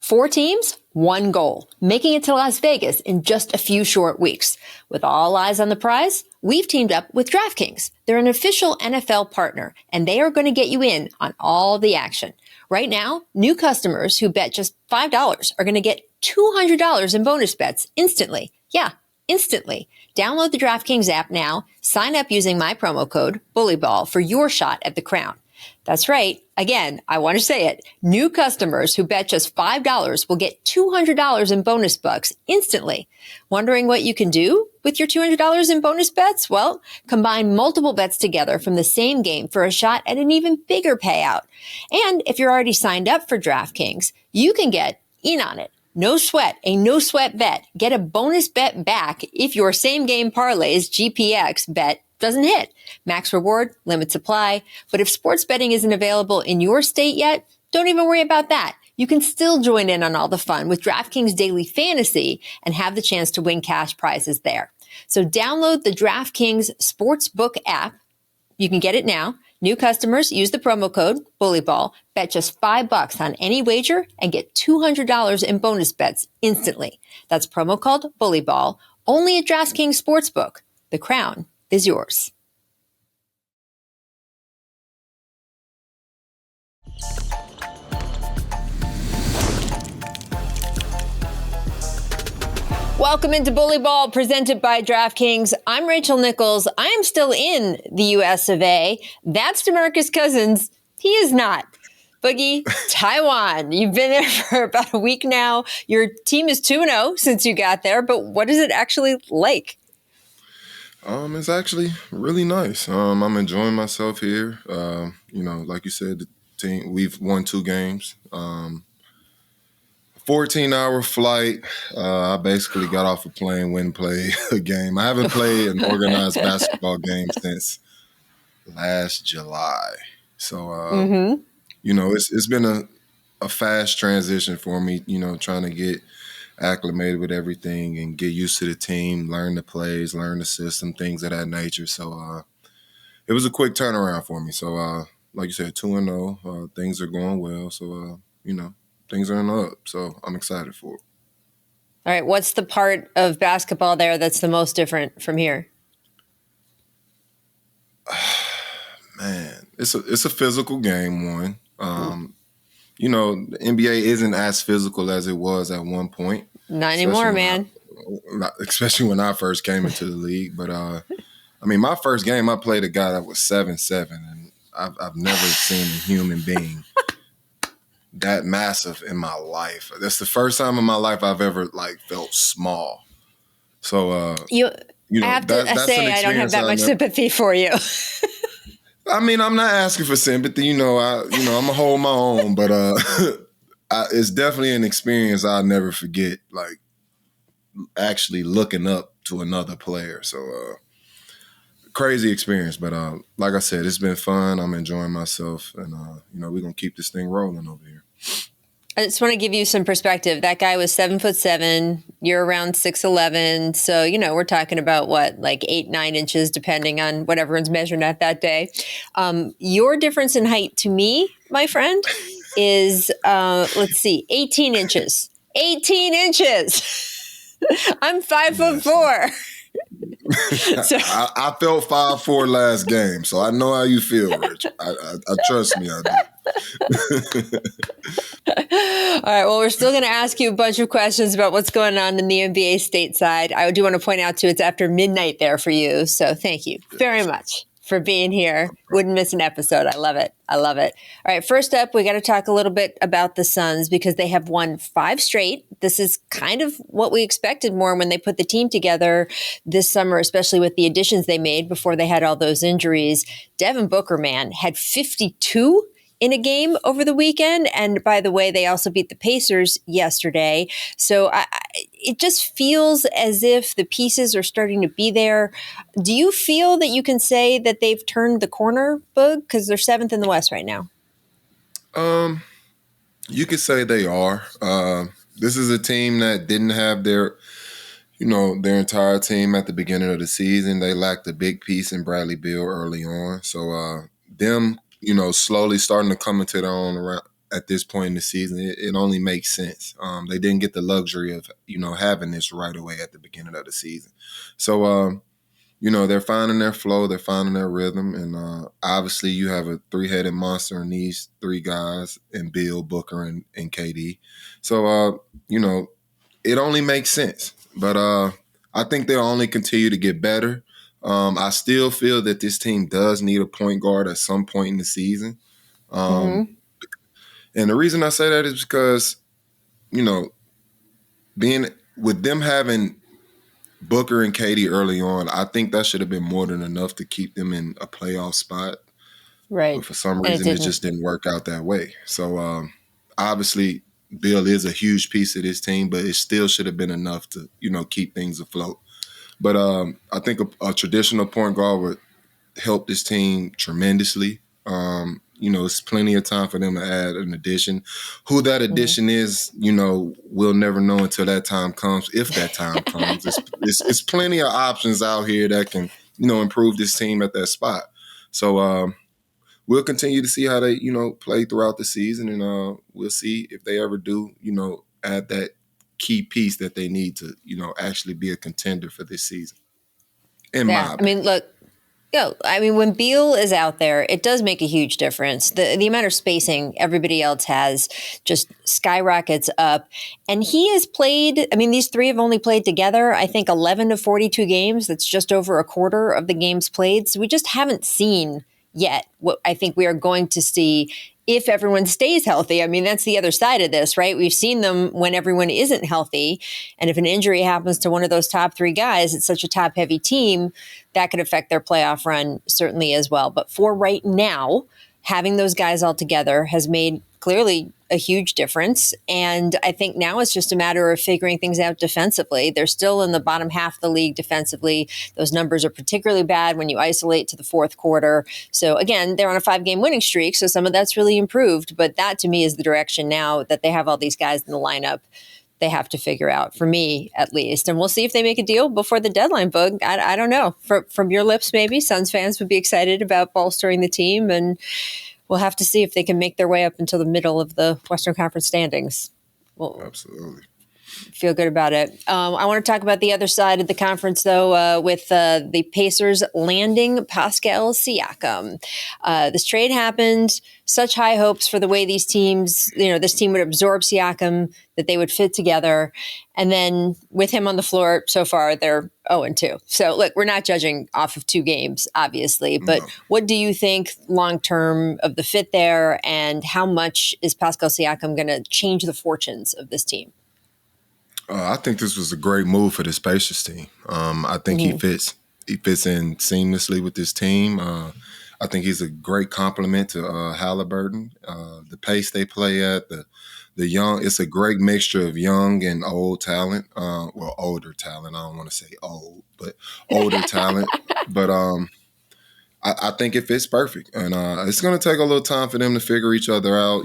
4 teams, 1 goal, making it to Las Vegas in just a few short weeks. With all eyes on the prize, we've teamed up with DraftKings. They're an official NFL partner, and they are going to get you in on all the action. Right now, new customers who bet just $5 are going to get $200 in bonus bets instantly. Yeah, instantly. Download the DraftKings app now, sign up using my promo code BULLYBALL for your shot at the crown. That's right. Again, I want to say it. New customers who bet just $5 will get $200 in bonus bucks instantly. Wondering what you can do with your $200 in bonus bets? Well, combine multiple bets together from the same game for a shot at an even bigger payout. And if you're already signed up for DraftKings, you can get in on it. No sweat, a no sweat bet. Get a bonus bet back if your same game parlays GPX bet doesn't hit. Max reward, limit supply. But if sports betting isn't available in your state yet, don't even worry about that. You can still join in on all the fun with DraftKings Daily Fantasy and have the chance to win cash prizes there. So download the DraftKings Sportsbook app. You can get it now. New customers use the promo code BULLYBALL, bet just $5 on any wager and get $200 in bonus bets instantly. That's promo code BULLYBALL only at DraftKings Sportsbook. The crown is yours. Welcome into Bully Ball, presented by DraftKings. I'm Rachel Nichols. I am still in the US of A. That's DeMarcus Cousins. He is not. Boogie, Taiwan. You've been there for about a week now. Your team is 2-0 since you got there, but what is it actually like? It's actually really nice. I'm enjoying myself here. Like you said, the team, we've won 2 games. 14-hour flight. I basically got off a plane, went and played a game. I haven't played an organized basketball game since last July. So, it's been a fast transition for me, trying to get acclimated with everything and get used to the team, learn the plays, learn the system, things of that nature. So it was a quick turnaround for me. So, like you said, 2-0, things are going well. So, things are in the up. So I'm excited for it. All right. What's the part of basketball there that's the most different from here? Man, it's a physical game, one. The NBA isn't as physical as it was at one point. Not anymore, man. Especially when I first came into the league. But, my first game, I played a guy that was 7'7", and I've never seen a human being that massive in my life. That's the first time in my life I've ever, felt small. So, I have to say I don't have that much sympathy for you. I'm not asking for sympathy. I'm gonna hold my own, but it's definitely an experience I'll never forget. Actually looking up to another player. So crazy experience, but like I said, it's been fun. I'm enjoying myself, and we're gonna keep this thing rolling over here. I just want to give you some perspective. That guy was 7'7". You're around 6'11". So, we're talking about 8-9 inches, depending on what everyone's measuring at that day. Your difference in height to me, my friend, is, 18 inches. 18 inches. I'm 5'4". So, I felt 5'4" last game, so I know how you feel, Rich. I trust me, I do. All right. Well, we're still going to ask you a bunch of questions about what's going on in the NBA stateside. I do want to point out, too, it's after midnight there for you. So thank you very much for being here. Wouldn't miss an episode. I love it. All right. First up, we got to talk a little bit about the Suns because they have won 5 straight. This is kind of what we expected more when they put the team together this summer, especially with the additions they made before they had all those injuries. Devin Booker, man, had 52 in a game over the weekend. And by the way, they also beat the Pacers yesterday. So it just feels as if the pieces are starting to be there. Do you feel that you can say that they've turned the corner, Boog? Because they're 7th in the West right now. You could say they are. This is a team that didn't have their entire team at the beginning of the season. They lacked a big piece in Bradley Beal early on. So them slowly starting to come into their own at this point in the season, it only makes sense. They didn't get the luxury of, having this right away at the beginning of the season. So, they're finding their flow, they're finding their rhythm. And obviously you have a three-headed monster in these three guys, and Bill, Booker, and KD. So, it only makes sense. But I think they'll only continue to get better. I still feel that this team does need a point guard at some point in the season. And the reason I say that is because, being with them having Booker and KD early on, I think that should have been more than enough to keep them in a playoff spot. Right. But for some reason, it just didn't work out that way. So obviously, Bill is a huge piece of this team, but it still should have been enough to, keep things afloat. But I think a traditional point guard would help this team tremendously. It's plenty of time for them to add an addition. Who that addition is, we'll never know until that time comes, if that time comes. It's plenty of options out here that can, improve this team at that spot. So we'll continue to see how they, play throughout the season, and we'll see if they ever do, add that key piece that they need to, actually be a contender for this season. When Beal is out there, it does make a huge difference. The amount of spacing everybody else has just skyrockets up. And he has played, these three have only played together, I think, 11 to 42 games. That's just over a quarter of the games played. So we just haven't seen yet what I think we are going to see if everyone stays healthy. That's the other side of this, right? We've seen them when everyone isn't healthy. And if an injury happens to one of those top three guys, it's such a top heavy team that could affect their playoff run certainly as well. But for right now, having those guys all together has made clearly a huge difference. And I think now it's just a matter of figuring things out defensively. They're still in the bottom half of the league defensively. Those numbers are particularly bad when you isolate to the fourth quarter. So again, they're on a 5-game winning streak, so some of that's really improved. But that to me is the direction now that they have all these guys in the lineup they have to figure out, for me at least. And we'll see if they make a deal before the deadline, Boog. I don't know. From your lips, maybe Suns fans would be excited about bolstering the team, and we'll have to see if they can make their way up until the middle of the Western Conference standings. Well, absolutely. Feel good about it. I want to talk about the other side of the conference, though, with the Pacers landing Pascal Siakam. This trade happened. Such high hopes for the way these teams, this team would absorb Siakam, that they would fit together. And then with him on the floor so far, they're 0-2. So, look, we're not judging off of 2 games, obviously. But what do you think long-term of the fit there? And how much is Pascal Siakam going to change the fortunes of this team? I think this was a great move for this Pacers team. I think he fits in seamlessly with this team. I think he's a great complement to Halliburton. The pace they play at, the young, it's a great mixture of young and old talent. Older talent. I don't want to say old, but older talent. But I think it fits perfect. And it's going to take a little time for them to figure each other out,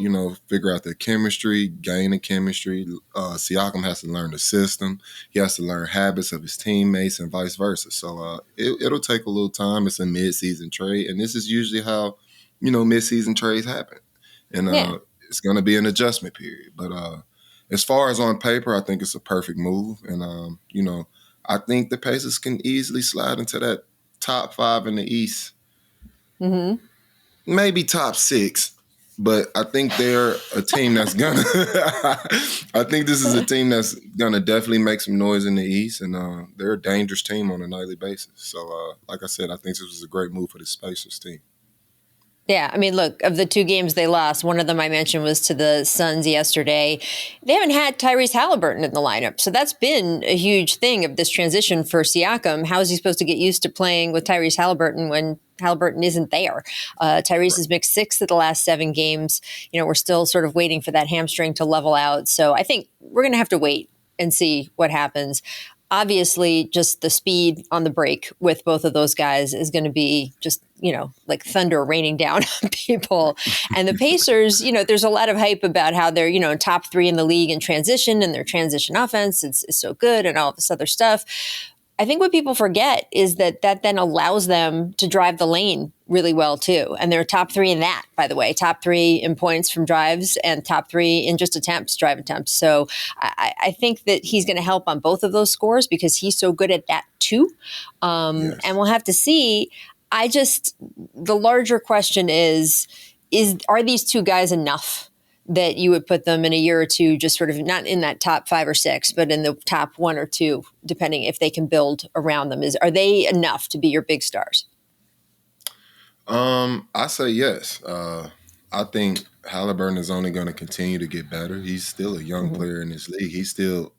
figure out their chemistry, gain the chemistry. Siakam has to learn the system. He has to learn habits of his teammates and vice versa. So it'll take a little time. It's a mid-season trade. And this is usually how, mid-season trades happen. And it's going to be an adjustment period. But as far as on paper, I think it's a perfect move. And, I think the Pacers can easily slide into that top 5 in the East. Maybe top 6, but I think they're a team that's gonna. I think this is a team that's gonna definitely make some noise in the East, and they're a dangerous team on a nightly basis. So, like I said, I think this was a great move for the Pacers team. Yeah, look, of the 2 games they lost, one of them I mentioned was to the Suns yesterday. They haven't had Tyrese Halliburton in the lineup. So that's been a huge thing of this transition for Siakam. How is he supposed to get used to playing with Tyrese Halliburton when Halliburton isn't there? Tyrese has mixed 6 of the last 7 games. We're still sort of waiting for that hamstring to level out. So I think we're going to have to wait and see what happens. Obviously, just the speed on the break with both of those guys is going to be just, like thunder raining down on people. And the Pacers, there's a lot of hype about how they're, top 3 in the league in transition, and their transition offense is so good and all this other stuff. I think what people forget is that then allows them to drive the lane really well too. And they're top 3 in that, by the way, top 3 in points from drives and top 3 in just drive attempts. So I think that he's going to help on both of those scores because he's so good at that too. Yes. And we'll have to see. The larger question is, are these 2 guys enough that you would put them in a year or two, just sort of not in that top 5 or 6, but in the top 1 or 2, depending if they can build around them? Are they enough to be your big stars? I say yes. I think Halliburton is only going to continue to get better. He's still a young player in this league.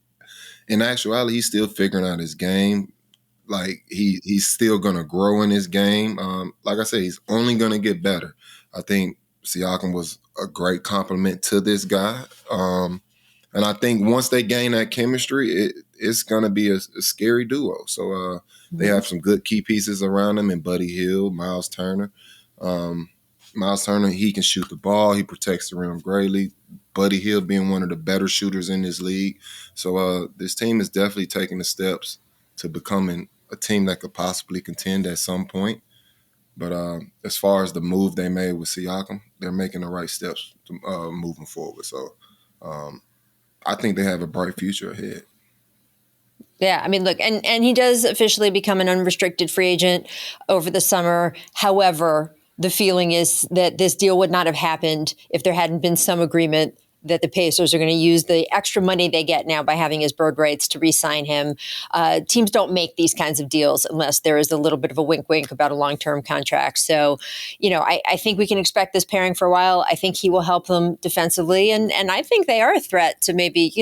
In actuality, he's still figuring out his game. Like he's still going to grow in his game. Like I said, he's only going to get better. I think Siakam was a great compliment to this guy. And I think once they gain that chemistry, it's going to be a scary duo. So they have some good key pieces around them in Buddy Hield, Miles Turner. Miles Turner, he can shoot the ball. He protects the rim greatly. Buddy Hield being one of the better shooters in this league. So this team is definitely taking the steps to becoming a team that could possibly contend at some point. But as far as the move they made with Siakam, they're making the right steps to, moving forward. So I think they have a bright future ahead. Yeah, I mean, look, and he does officially become an unrestricted free agent over the summer. However, the feeling is that this deal would not have happened if there hadn't been some agreement that the Pacers are going to use the extra money they get now by having his bird rights to re-sign him. Teams don't make these kinds of deals unless there is a little bit of a wink-wink about a long-term contract. So, I think we can expect this pairing for a while. I think he will help them defensively. And I think they are a threat to maybe,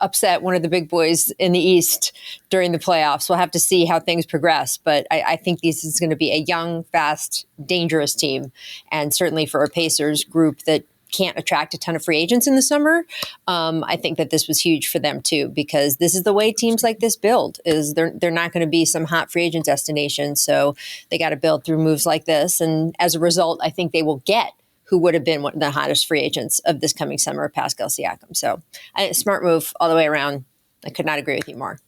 upset one of the big boys in the East during the playoffs. We'll have to see how things progress. But I think this is going to be a young, fast, dangerous team. And certainly for a Pacers group that can't attract a ton of free agents in the summer, I think that this was huge for them too, because this is the way teams like this build. Is they're not going to be some hot free agent destination, so they got to build through moves like this. And as a result, I think they will get who would have been one of the hottest free agents of this coming summer, Pascal Siakam. So, smart move all the way around. I could not agree with you more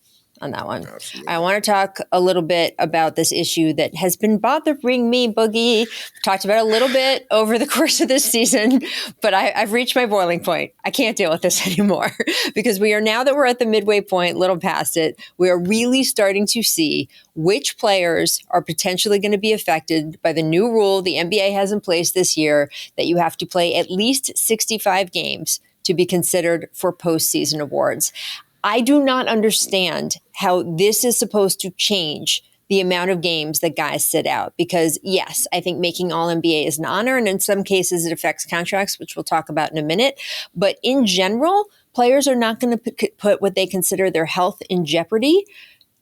on that one. Absolutely. I want to talk a little bit about this issue that has been bothering me, Boogie. We've talked about it a little bit over the course of this season, but I've reached my boiling point. I can't deal with this anymore because now that we're at the midway point, little past it, we are really starting to see which players are potentially going to be affected by the new rule the NBA has in place this year that you have to play at least 65 games to be considered for postseason awards. I do not understand how this is supposed to change the amount of games that guys sit out. Because yes, I think making All-NBA is an honor, and in some cases it affects contracts, which we'll talk about in a minute. But in general, players are not going to put what they consider their health in jeopardy,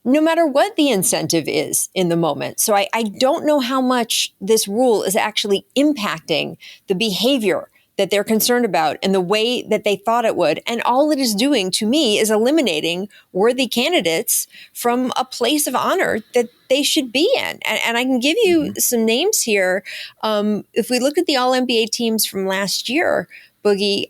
no matter what the incentive is in the moment. So I don't know how much this rule is actually impacting the behavior that they're concerned about and the way that they thought it would. And all it is doing to me is eliminating worthy candidates from a place of honor that they should be in. And I can give you some names here. If we look at the All-NBA teams from last year, Boogie,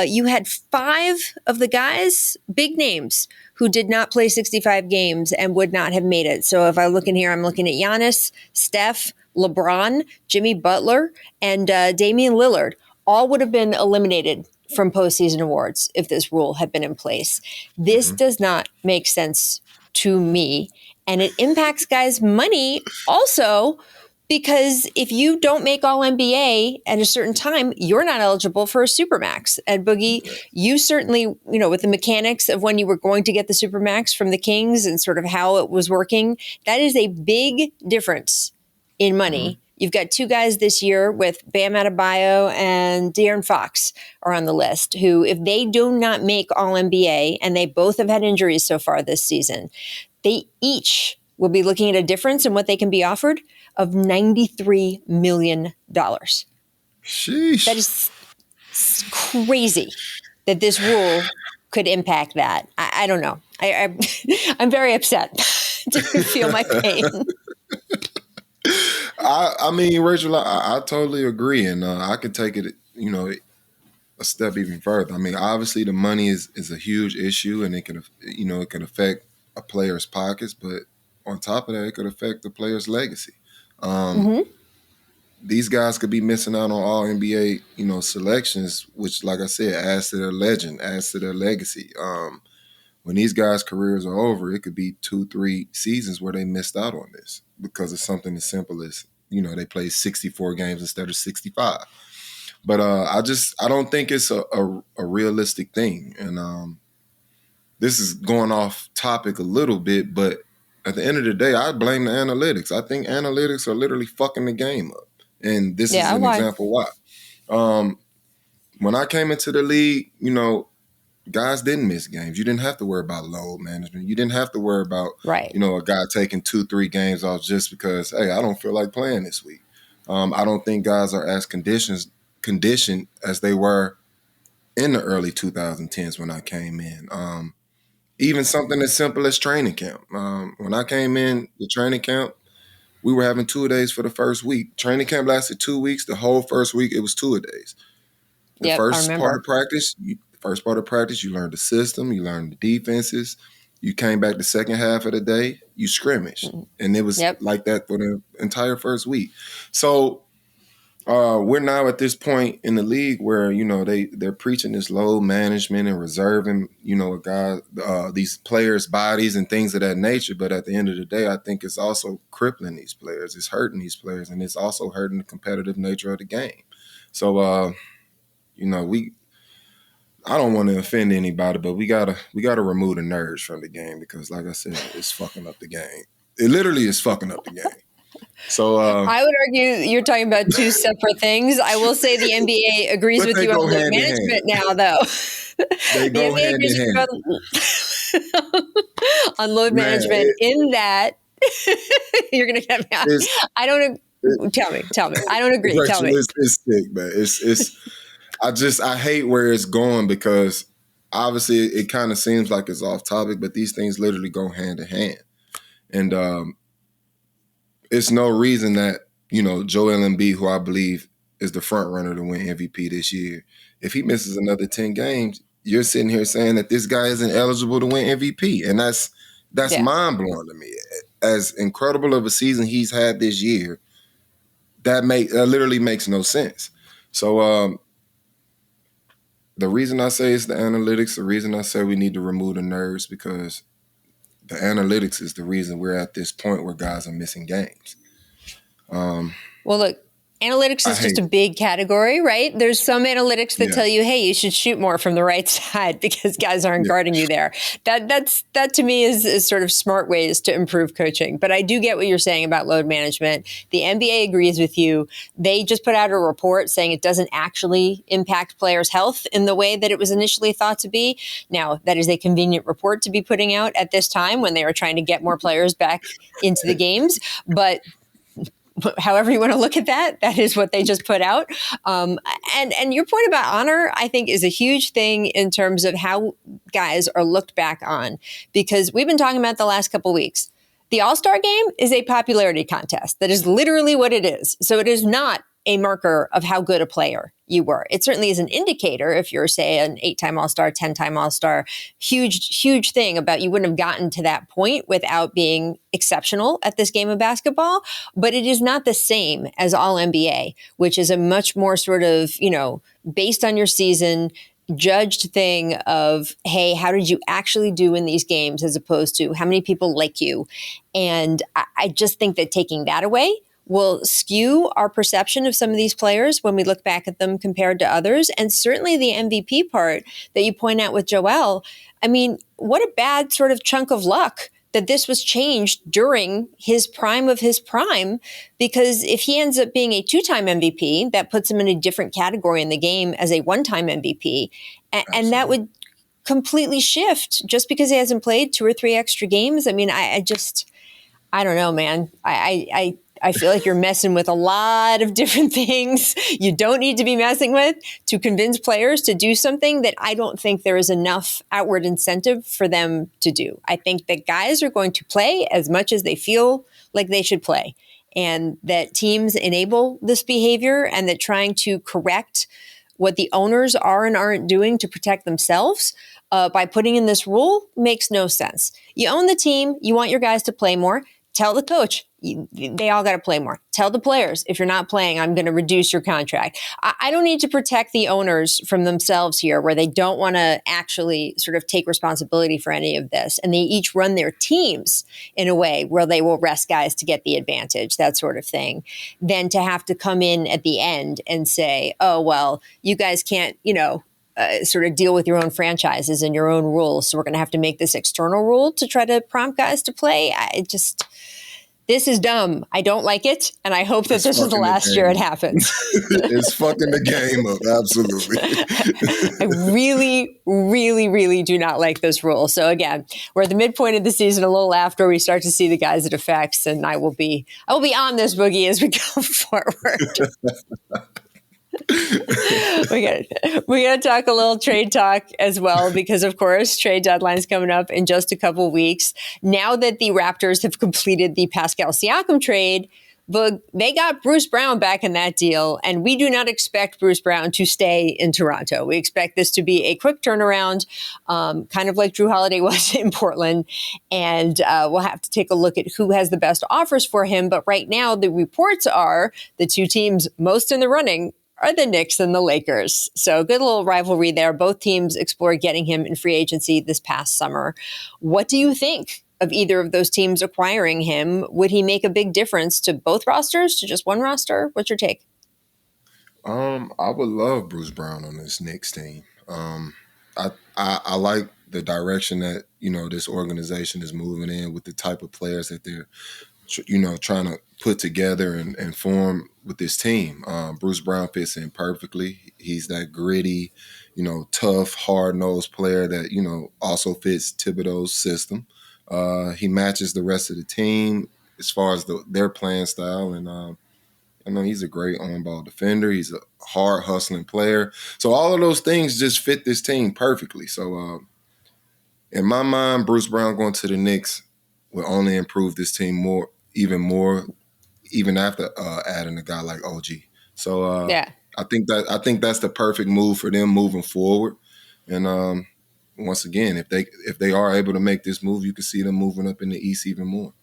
you had 5 of the guys, big names, who did not play 65 games and would not have made it. So if I look in here, I'm looking at Giannis, Steph, LeBron, Jimmy Butler, and Damian Lillard. All would have been eliminated from postseason awards if this rule had been in place. This does not make sense to me. And it impacts guys' money also, because if you don't make All-NBA at a certain time, you're not eligible for a Supermax. And Boogie, you certainly, with the mechanics of when you were going to get the Supermax from the Kings and sort of how it was working, that is a big difference in money. You've got 2 guys this year with Bam Adebayo and De'Aaron Fox are on the list who, if they do not make All-NBA, and they both have had injuries so far this season, they each will be looking at a difference in what they can be offered of $93 million. Sheesh. That is crazy that this rule could impact that. I don't know. I'm very upset. Do you feel my pain? I mean, Rachel, I totally agree, and I could take it, a step even further. I mean, obviously, the money is a huge issue, and it can affect a player's pockets, but on top of that, it could affect the player's legacy. these guys could be missing out on all NBA, selections, which, like I said, adds to their legend, adds to their legacy. When these guys' careers are over, it could be 2-3 seasons where they missed out on this because of something as simple as, they played 64 games instead of 65. But I don't think it's a realistic thing. And this is going off topic a little bit, but at the end of the day, I blame the analytics. I think analytics are literally fucking the game up. And this is an example why. When I came into the league, guys didn't miss games. You didn't have to worry about load management. You didn't have to worry about, a guy taking 2-3 games off just because, hey, I don't feel like playing this week. I don't think guys are as conditioned as they were in the early 2010s when I came in. Even something as simple as training camp. When I came in the training camp, we were having 2-a-days for the first week. Training camp lasted 2 weeks. The whole first week, it was 2-a-days. The first part of practice, you learned the system, you learned the defenses. You came back the second half of the day, you scrimmaged. And it was like that for the entire first week. So we're now at this point in the league where, they're preaching this load management and reserving, a guy, these players' bodies and things of that nature. But at the end of the day, I think it's also crippling these players. It's hurting these players, and it's also hurting the competitive nature of the game. So, I don't want to offend anybody, but we gotta remove the nerves from the game because, like I said, it's fucking up the game. It literally is fucking up the game. So I would argue you're talking about two separate things. I will say the NBA agrees with you on load management now, though. They go hand in hand. On load management in that you're going to get me out. Tell me. I don't agree. Tell me. It's sick, man. I hate where it's going because obviously it kind of seems like it's off topic, but these things literally go hand in hand. And it's no reason that, Joel Embiid, who I believe is the front runner to win MVP this year, if he misses another 10 games, you're sitting here saying that this guy isn't eligible to win MVP. And that's mind-blowing to me. As incredible of a season he's had this year, that literally makes no sense. So the reason I say it's the analytics, the reason I say we need to remove the nerves, because the analytics is the reason we're at this point where guys are missing games. Well, look, analytics is just a big category, right? There's some analytics that tell you, hey, you should shoot more from the right side because guys aren't guarding you there. That to me is sort of smart ways to improve coaching. But I do get what you're saying about load management. The NBA agrees with you. They just put out a report saying it doesn't actually impact players' health in the way that it was initially thought to be. Now, that is a convenient report to be putting out at this time when they are trying to get more players back into the games. But however you want to look at that is what they just put out. And your point about honor, I think, is a huge thing in terms of how guys are looked back on, because we've been talking about the last couple of weeks. The All-Star game is a popularity contest. That is literally what it is. So it is not a marker of how good a player you were. It certainly is an indicator if you're, say, an 8-time All-Star, 10-time All-Star. Huge thing about you wouldn't have gotten to that point without being exceptional at this game of basketball. But it is not the same as All-NBA, which is a much more sort of, based on your season, judged thing of, hey, how did you actually do in these games as opposed to how many people like you? And I just think that taking that away will skew our perception of some of these players when we look back at them compared to others. And certainly the MVP part that you point out with Joel, I mean, what a bad sort of chunk of luck that this was changed during his prime of his prime, because if he ends up being a 2-time MVP, that puts him in a different category in the game as a 1-time MVP. And that would completely shift just because he hasn't played 2 or 3 extra games. I mean, I don't know, man. I feel like you're messing with a lot of different things you don't need to be messing with to convince players to do something that I don't think there is enough outward incentive for them to do. I think that guys are going to play as much as they feel like they should play, and that teams enable this behavior, and that trying to correct what the owners are and aren't doing to protect themselves by putting in this rule makes no sense. You own the team. You want your guys to play more. Tell the coach, They all got to play more. Tell the players, if you're not playing, I'm going to reduce your contract. I don't need to protect the owners from themselves here, where they don't want to actually sort of take responsibility for any of this. And they each run their teams in a way where they will rest guys to get the advantage, that sort of thing, than to have to come in at the end and say, oh, well, you guys can't, sort of deal with your own franchises and your own rules. So we're going to have to make this external rule to try to prompt guys to play. This is dumb. I don't like it. And I hope that this is the last year it happens. It's fucking the game up. Absolutely. I really, really, really do not like this rule. So again, we're at the midpoint of the season, a little after we start to see the guys it affects. And I will be on this, Boogie, as we go forward. We're gonna talk a little trade talk as well, because of course trade deadline's coming up in just a couple weeks. Now that the Raptors have completed the Pascal Siakam trade, they got Bruce Brown back in that deal, and we do not expect Bruce Brown to stay in Toronto. We expect this to be a quick turnaround, kind of like Drew Holiday was in Portland, and we'll have to take a look at who has the best offers for him. But right now, the reports are the two teams most in the running are the Knicks and the Lakers. So good little rivalry there. Both teams explored getting him in free agency this past summer. What do you think of either of those teams acquiring him? Would he make a big difference to both rosters, to just one roster? What's your take? I would love Bruce Brown on this Knicks team. I like the direction that, this organization is moving in with the type of players that they're, trying to put together and form with this team. Bruce Brown fits in perfectly. He's that gritty, tough, hard-nosed player that, also fits Thibodeau's system. He matches the rest of the team as far as their playing style. And he's a great on-ball defender. He's a hard, hustling player. So all of those things just fit this team perfectly. So in my mind, Bruce Brown going to the Knicks will only improve this team even more, even after adding a guy like OG. So yeah, I think that's the perfect move for them moving forward. And once again, if they are able to make this move, you can see them moving up in the East even more.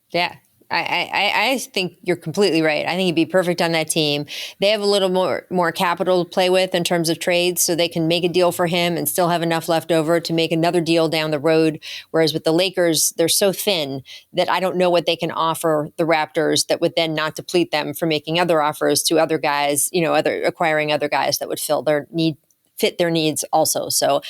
Yeah. I think you're completely right. I think he'd be perfect on that team. They have a little more capital to play with in terms of trades, so they can make a deal for him and still have enough left over to make another deal down the road. Whereas with the Lakers, they're so thin that I don't know what they can offer the Raptors that would then not deplete them for making other offers to other guys, acquiring other guys that would fit their needs also. So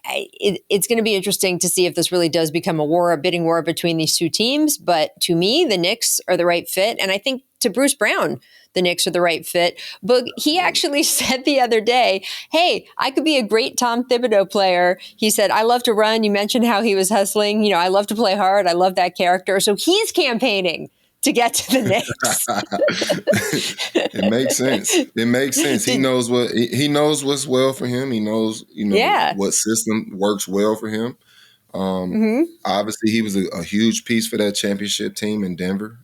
it's going to be interesting to see if this really does become a bidding war between these two teams. But to me, the Knicks are the right fit. And I think to Bruce Brown, the Knicks are the right fit. But he actually said the other day, hey, I could be a great Tom Thibodeau player. He said, I love to run. You mentioned how he was hustling. I love to play hard. I love that character. So he's campaigning to get to the Knicks. It makes sense. He knows what's well for him. He knows, what system works well for him. Obviously, he was a huge piece for that championship team in Denver.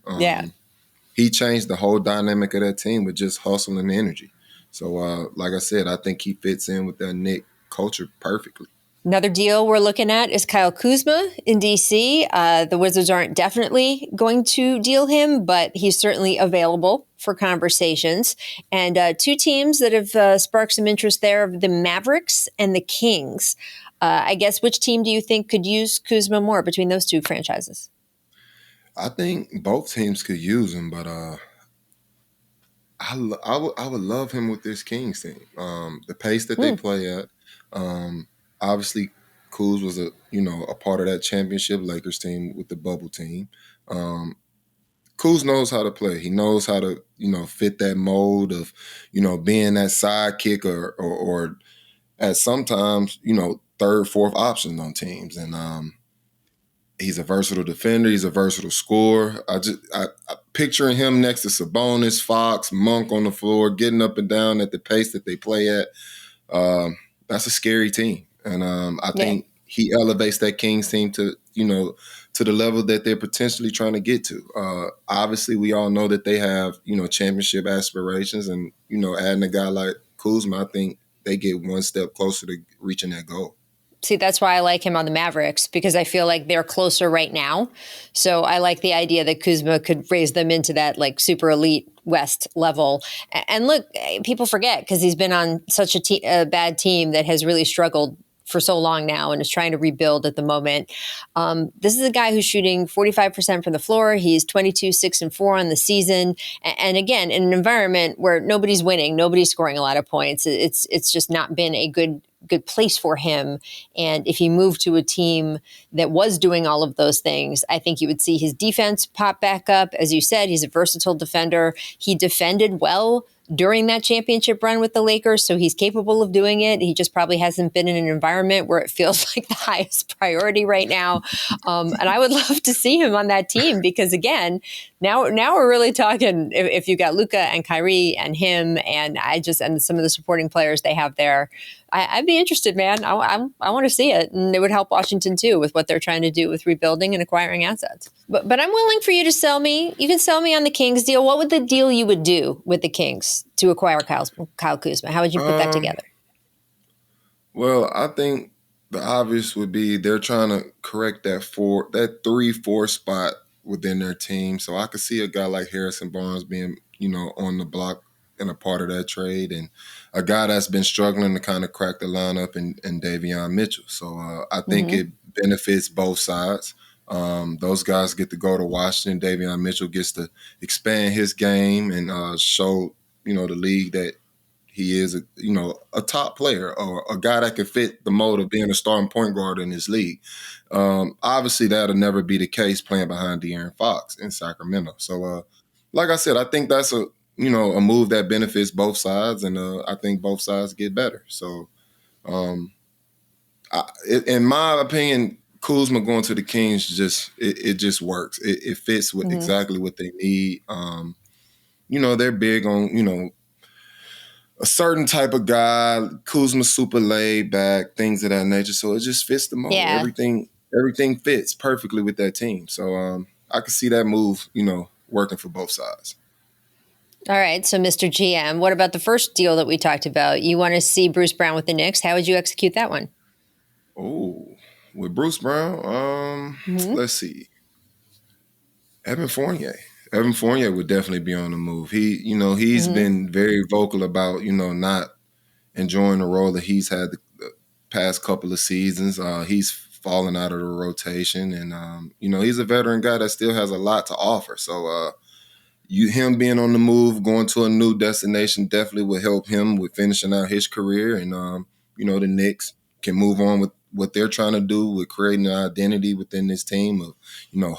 He changed the whole dynamic of that team with just hustle and energy. So, like I said, I think he fits in with that Knick culture perfectly. Another deal we're looking at is Kyle Kuzma in D.C. The Wizards aren't definitely going to deal him, but he's certainly available for conversations. And two teams that have sparked some interest there, the Mavericks and the Kings. I guess, which team do you think could use Kuzma more between those two franchises? I think both teams could use him, but I would love him with this Kings team. The pace that they play at. Obviously, Kuz was a part of that championship Lakers team with the bubble team. Kuz knows how to play. He knows how to fit that mold of being that sidekick or at sometimes third, fourth option on teams. And he's a versatile defender. He's a versatile scorer. I picturing him next to Sabonis, Fox, Monk on the floor, getting up and down at the pace that they play at. That's a scary team. And I think he elevates that Kings team to the level that they're potentially trying to get to. Obviously, we all know that they have, championship aspirations. And, adding a guy like Kuzma, I think they get one step closer to reaching that goal. See, that's why I like him on the Mavericks, because I feel like they're closer right now. So I like the idea that Kuzma could raise them into that like super elite West level. And look, people forget because he's been on such a bad team that has really struggled for so long now and is trying to rebuild at the moment. This is a guy who's shooting 45% from the floor. He's 22, 6, and 4 on the season. And again, in an environment where nobody's winning, nobody's scoring a lot of points, it's just not been a good place for him. And if he moved to a team that was doing all of those things, I think you would see his defense pop back up. As you said, he's a versatile defender. He defended well during that championship run with the Lakers, so he's capable of doing it. He just probably hasn't been in an environment where it feels like the highest priority right now. And I would love to see him on that team because, again, now we're really talking. If you got Luka and Kyrie and him and some of the supporting players they have there, I'd be interested, man. I want to see it, and it would help Washington too with what they're trying to do with rebuilding and acquiring assets. But I'm willing for you to sell me. You can sell me on the Kings deal. What would the deal you would do with the Kings to acquire Kyle Kuzma? How would you put that together? Well, I think the obvious would be they're trying to correct that 3-4 spot within their team. So I could see a guy like Harrison Barnes being, on the block and a part of that trade, and a guy that's been struggling to kind of crack the lineup and Davion Mitchell. So I think it benefits both sides. Those guys get to go to Washington. Davion Mitchell gets to expand his game and show, the league that he is, a top player or a guy that could fit the mold of being a starting point guard in this league. Obviously, that'll never be the case playing behind De'Aaron Fox in Sacramento. So, like I said, I think that's a move that benefits both sides, and I think both sides get better. So, in my opinion, Kuzma going to the Kings just works. It fits with exactly what they need. They're big on a certain type of guy. Kuzma super laid back, things of that nature. So it just fits the mold. Yeah. Everything fits perfectly with that team. So I could see that move, working for both sides. All right. So, Mr. GM, what about the first deal that we talked about? You want to see Bruce Brown with the Knicks. How would you execute that one? Oh, with Bruce Brown, let's see. Evan Fournier. Evan Fournier would definitely be on the move. He's been very vocal about, not enjoying the role that he's had the past couple of seasons. He's fallen out of the rotation, and he's a veteran guy that still has a lot to offer. So him being on the move, going to a new destination, definitely would help him with finishing out his career. And the Knicks can move on with what they're trying to do with creating an identity within this team of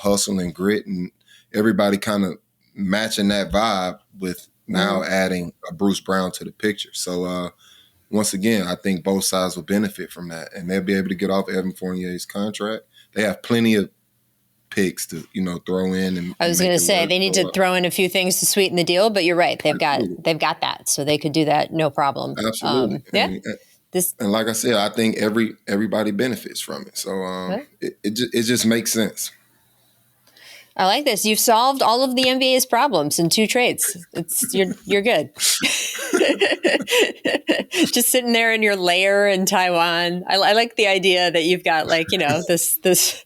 hustle and grit, and everybody kind of matching that vibe with now adding a Bruce Brown to the picture. So once again, I think both sides will benefit from that, and they'll be able to get off Evan Fournier's contract. They have plenty of picks to throw in. And I was going to say they need to throw in a few things to sweeten the deal, but you're right, they've got that, so they could do that no problem. Absolutely. And like I said, I think everybody benefits from it. So it just makes sense. I like this. You've solved all of the NBA's problems in 2 trades. You're good. Just sitting there in your lair in Taiwan. I like the idea that you've got this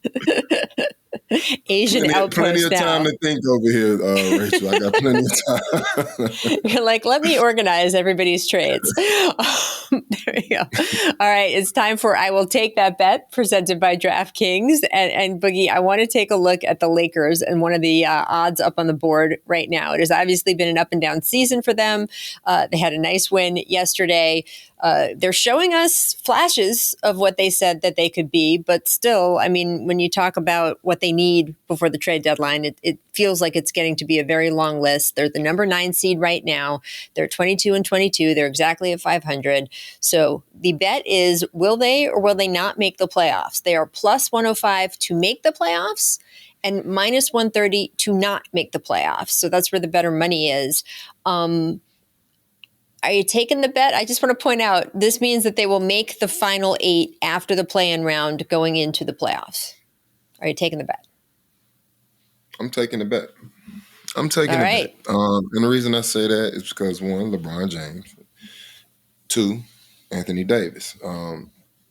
Asian outpost plenty of time now. To think over here, Rachel. I got plenty of time. You're like, let me organize everybody's trades. There we go. All right, it's time for I Will Take That Bet, presented by DraftKings. And Boogie, I want to take a look at the Lakers and one of the odds up on the board right now. It has obviously been an up and down season for them. They had a nice win yesterday. They're showing us flashes of what they said that they could be, but still, I mean, when you talk about what they need before the trade deadline, it feels like it's getting to be a very long list. They're the number 9 seed right now. They're 22-22. They're exactly at 500. So the bet is, will they or will they not make the playoffs? They are plus 105 to make the playoffs and minus 130 to not make the playoffs. So that's where the better money is. Are you taking the bet? I just want to point out, this means that they will make the final 8 after the play-in round going into the playoffs. Are you taking the bet? I'm taking the bet. I'm taking the bet. And the reason I say that is because, 1, LeBron James. 2, Anthony Davis.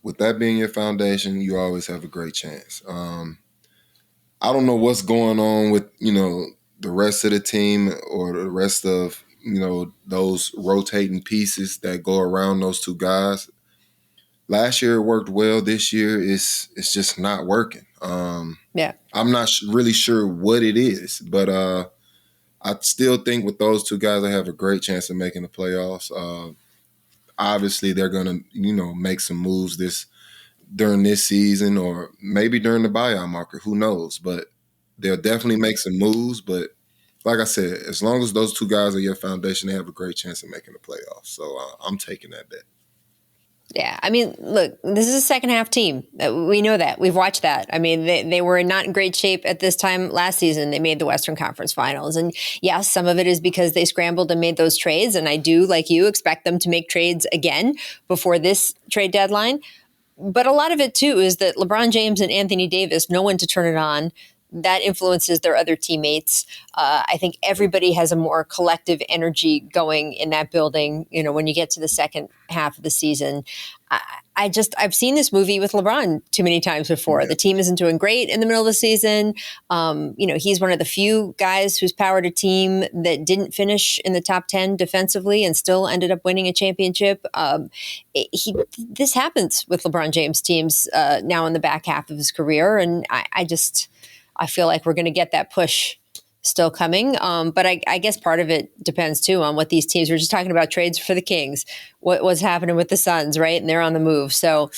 with that being your foundation, you always have a great chance. I don't know what's going on with, the rest of the team or the rest of, those rotating pieces that go around those two guys. Last year it worked well. This year it's just not working. Yeah. I'm not really sure what it is, but I still think with those two guys, they have a great chance of making the playoffs. Obviously, they're going to, make some moves during this season or maybe during the buyout market. Who knows? But they'll definitely make some moves. But like I said, as long as those two guys are your foundation, they have a great chance of making the playoffs. So I'm taking that bet. Yeah, I mean, look, this is a second half team. We know that. We've watched that. I mean, they were not in great shape at this time last season. They made the Western Conference Finals. And yes, some of it is because they scrambled and made those trades. And I do, like you, expect them to make trades again before this trade deadline. But a lot of it, too, is that LeBron James and Anthony Davis know when to turn it on. That influences their other teammates. I think everybody has a more collective energy going in that building, when you get to the second half of the season. I've seen this movie with LeBron too many times before. The team isn't doing great in the middle of the season. He's one of the few guys who's powered a team that didn't finish in the top 10 defensively and still ended up winning a championship. This happens with LeBron James teams now in the back half of his career. And I feel like we're going to get that push still coming. But I guess part of it depends, too, on what these teams, we're just talking about trades for the Kings, what's happening with the Suns, right? And they're on the move. So,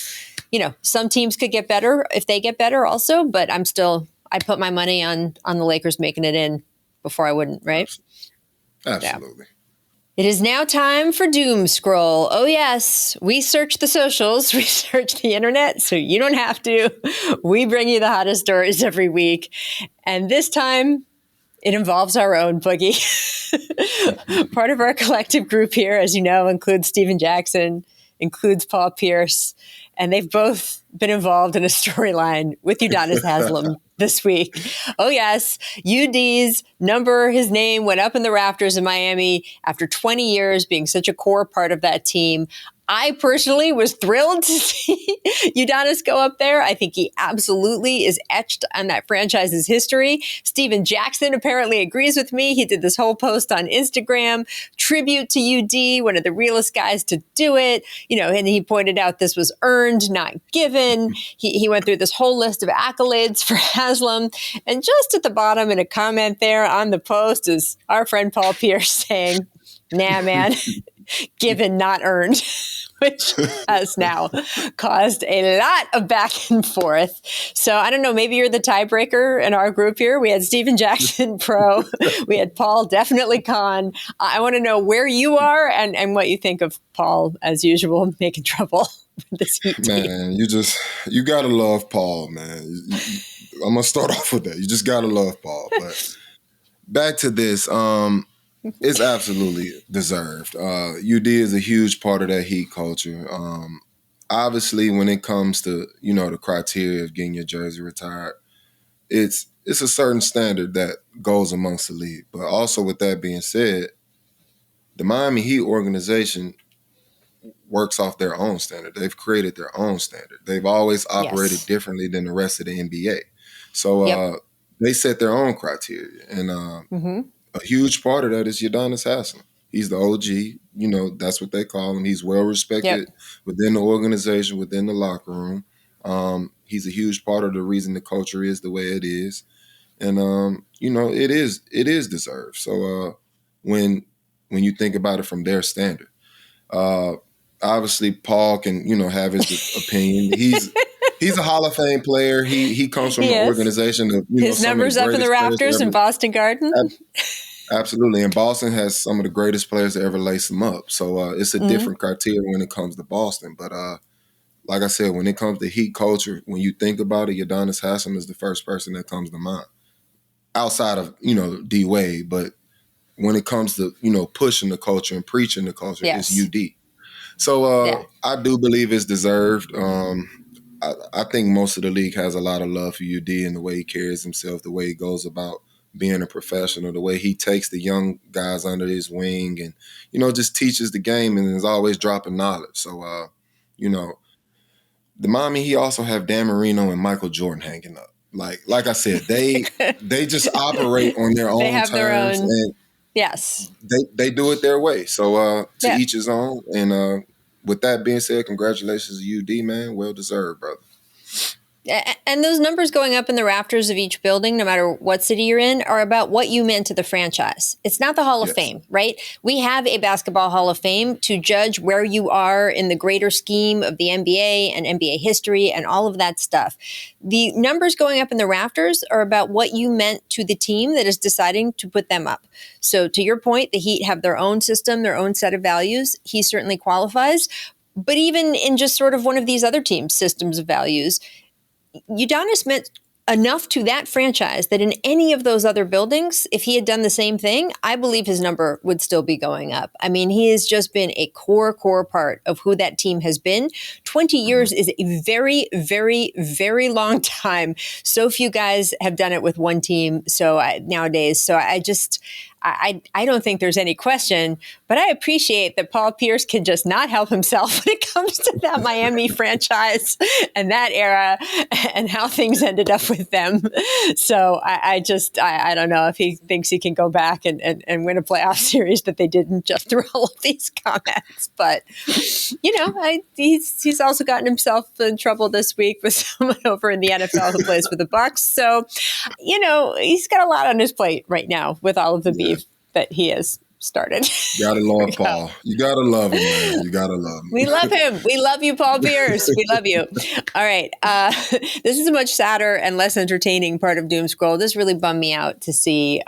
some teams could get better if they get better also. But I put my money on the Lakers making it in before I wouldn't, right? Absolutely. Yeah. It is now time for Doom Scroll. Oh, yes. We search the socials. We search the internet, so you don't have to. We bring you the hottest stories every week. And this time, it involves our own, Boogie. Part of our collective group here, as you know, includes Steven Jackson, includes Paul Pierce, and they've both been involved in a storyline with Udonis Haslem this week. Oh, yes. UD's number, his name went up in the rafters in Miami after 20 years being such a core part of that team. I personally was thrilled to see Udonis go up there. I think he absolutely is etched on that franchise's history. Steven Jackson apparently agrees with me. He did this whole post on Instagram, tribute to UD, one of the realest guys to do it. And he pointed out this was earned, not given. He went through this whole list of accolades for Haslem. And just at the bottom in a comment there on the post is our friend Paul Pierce saying, nah, man, given, not earned, which has now caused a lot of back and forth. So I don't know, maybe you're the tiebreaker in our group here. We had Steven Jackson pro. We had Paul definitely con. I want to know where you are and what you think of Paul, as usual, making trouble with this Heat team. Man, you got to love Paul, man. I'm going to start off with that. You just got to love Paul. But back to this. It's absolutely deserved. UD is a huge part of that Heat culture. Obviously, when it comes to, the criteria of getting your jersey retired, it's a certain standard that goes amongst the league. But also with that being said, the Miami Heat organization works off their own standard. They've created their own standard. They've always operated differently than the rest of the NBA. So they set their own criteria. And a huge part of that is Udonis Haslem. He's the OG. That's what they call him. He's well respected within the organization, within the locker room. He's a huge part of the reason the culture is the way it is. And, it is deserved. So when you think about it from their standard, obviously Paul can, have his opinion. He's a Hall of Fame player. He comes from an organization of his numbers up in the rafters in Boston Garden. Absolutely, and Boston has some of the greatest players to ever lace them up. So it's a different criteria when it comes to Boston. But like I said, when it comes to Heat culture, when you think about it, Udonis Haslem is the first person that comes to mind, outside of D Wade. But when it comes to pushing the culture and preaching the culture, it's UD. So I do believe it's deserved. I think most of the league has a lot of love for UD and the way he carries himself, the way he goes about being a professional, the way he takes the young guys under his wing and, just teaches the game and is always dropping knowledge. So, the Miami Heat also have Dan Marino and Michael Jordan hanging up. Like I said, they just operate on their own They have their terms, own. and Yes. they do it their way. So to Yeah. each his own. And with that being said, congratulations to UD, man. Well deserved, brother. And those numbers going up in the rafters of each building, no matter what city you're in, are about what you meant to the franchise. It's not the Hall of Fame, right? We have a basketball Hall of Fame to judge where you are in the greater scheme of the NBA and NBA history and all of that stuff. The numbers going up in the rafters are about what you meant to the team that is deciding to put them up. So to your point, the Heat have their own system, their own set of values. He certainly qualifies. But even in just sort of one of these other teams' systems of values, Udonis meant enough to that franchise that in any of those other buildings, if he had done the same thing, I believe his number would still be going up. I mean, he has just been a core part of who that team has been. 20 years is a very, very, very long time. So few guys have done it with one team nowadays. So I don't think there's any question, but I appreciate that Paul Pierce can just not help himself when it comes to that Miami franchise and that era and how things ended up with them. So I don't know if he thinks he can go back and win a playoff series that they didn't just through all of these comments. But, he's also gotten himself in trouble this week with someone over in the NFL who plays for the Bucs. So, he's got a lot on his plate right now with all of the beef that he has started. You gotta love Paul. You gotta love him, man. You gotta love him. We love him. We love you, Paul Pierce. We love you. All right. This is a much sadder and less entertaining part of Doom Scroll. This really bummed me out to see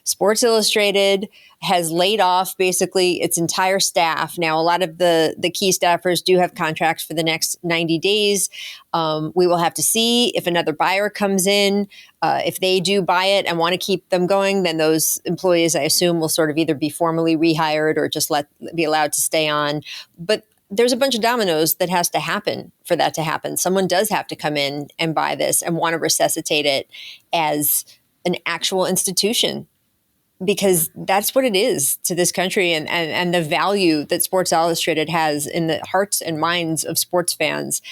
Sports Illustrated has laid off basically its entire staff. Now, a lot of the key staffers do have contracts for the next 90 days. We will have to see if another buyer comes in. If they do buy it and want to keep them going, then those employees, I assume, will sort of either be formally rehired or just be allowed to stay on. But there's a bunch of dominoes that has to happen for that to happen. Someone does have to come in and buy this and want to resuscitate it as an actual institution, because that's what it is to this country and the value that Sports Illustrated has in the hearts and minds of sports fans.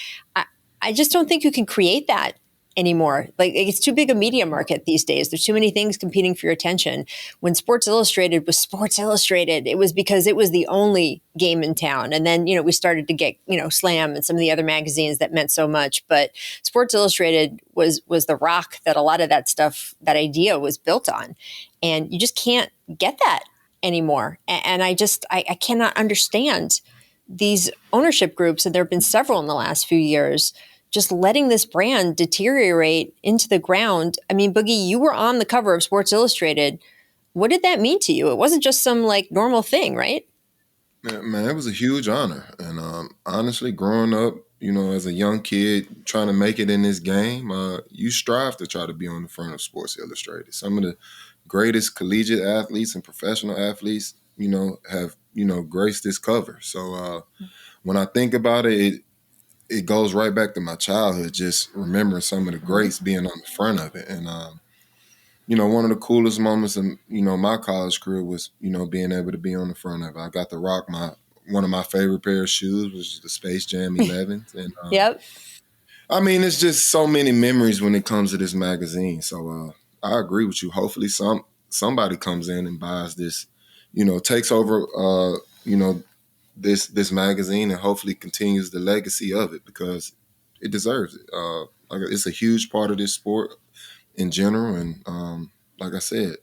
I just don't think you can create that anymore. Like, it's too big a media market these days. There's too many things competing for your attention. When Sports Illustrated was Sports Illustrated, it was because it was the only game in town. And then, we started to get, Slam and some of the other magazines that meant so much. But Sports Illustrated was the rock that a lot of that stuff, that idea was built on. And you just can't get that anymore. And I cannot understand these ownership groups, and there have been several in the last few years, just letting this brand deteriorate into the ground. I mean, Boogie, you were on the cover of Sports Illustrated. What did that mean to you? It wasn't just some normal thing, right? Yeah, man, it was a huge honor. And honestly, growing up, as a young kid trying to make it in this game, you strive to try to be on the front of Sports Illustrated. Some of the greatest collegiate athletes and professional athletes, have, graced this cover. So when I think about it, it goes right back to my childhood, just remembering some of the greats being on the front of it. And, one of the coolest moments of, my college career was, being able to be on the front of it. I got to rock one of my favorite pair of shoes, which is the Space Jam 11s. And yep. I mean, it's just so many memories when it comes to this magazine. So I agree with you. Hopefully somebody comes in and buys this, takes over, this magazine, and hopefully continues the legacy of it, because it deserves it. It's a huge part of this sport in general. And like I said,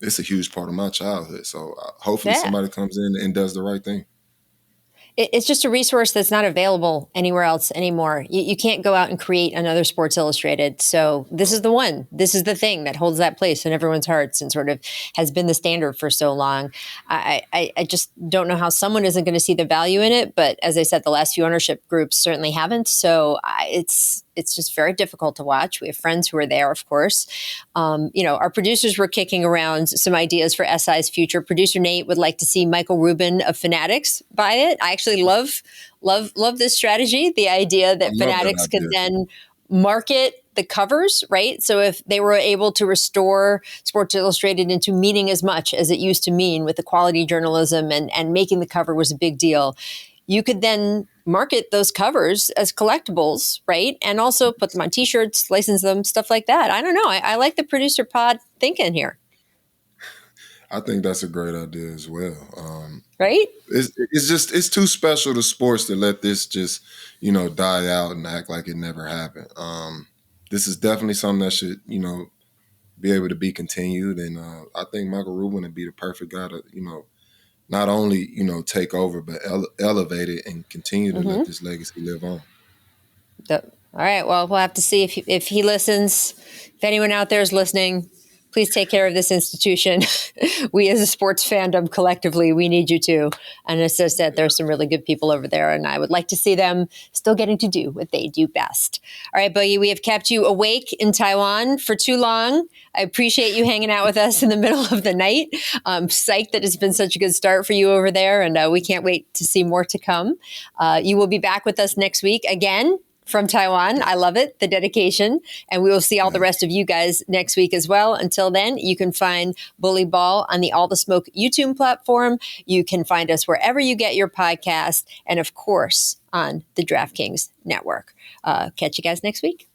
it's a huge part of my childhood. So hopefully somebody comes in and does the right thing. It's just a resource that's not available anywhere else anymore. You can't go out and create another Sports Illustrated. So this is the one. This is the thing that holds that place in everyone's hearts and sort of has been the standard for so long. I just don't know how someone isn't going to see the value in it. But as I said, the last few ownership groups certainly haven't. So it's just very difficult to watch. We have friends who are there, of course. Our producers were kicking around some ideas for SI's future. Producer Nate would like to see Michael Rubin of Fanatics buy it. I actually love this strategy. The idea that Fanatics could then market the covers, right? So if they were able to restore Sports Illustrated into meaning as much as it used to mean with the quality journalism and making the cover was a big deal, you could then market those covers as collectibles, right? And also put them on t-shirts, license them, stuff like that. I don't know. I like the producer pod thinking here. I think that's a great idea as well. Right? It's too special to sports to let this just, die out and act like it never happened. This is definitely something that should, be able to be continued. And I think Michael Rubin would be the perfect guy to, not only, take over, but elevate it and continue to let this legacy live on. All right. Well, we'll have to see if he listens. If anyone out there is listening, please take care of this institution. We as a sports fandom collectively, we need you to. And as I said, there's some really good people over there, and I would like to see them still getting to do what they do best. All right, Boogie, we have kept you awake in Taiwan for too long. I appreciate you hanging out with us in the middle of the night. I'm psyched that it's been such a good start for you over there, and we can't wait to see more to come. You will be back with us next week again from Taiwan. I love it, the dedication. And we will see all the rest of you guys next week as well. Until then, you can find Bully Ball on the All the Smoke YouTube platform. You can find us wherever you get your podcast. And of course, on the DraftKings network. Catch you guys next week.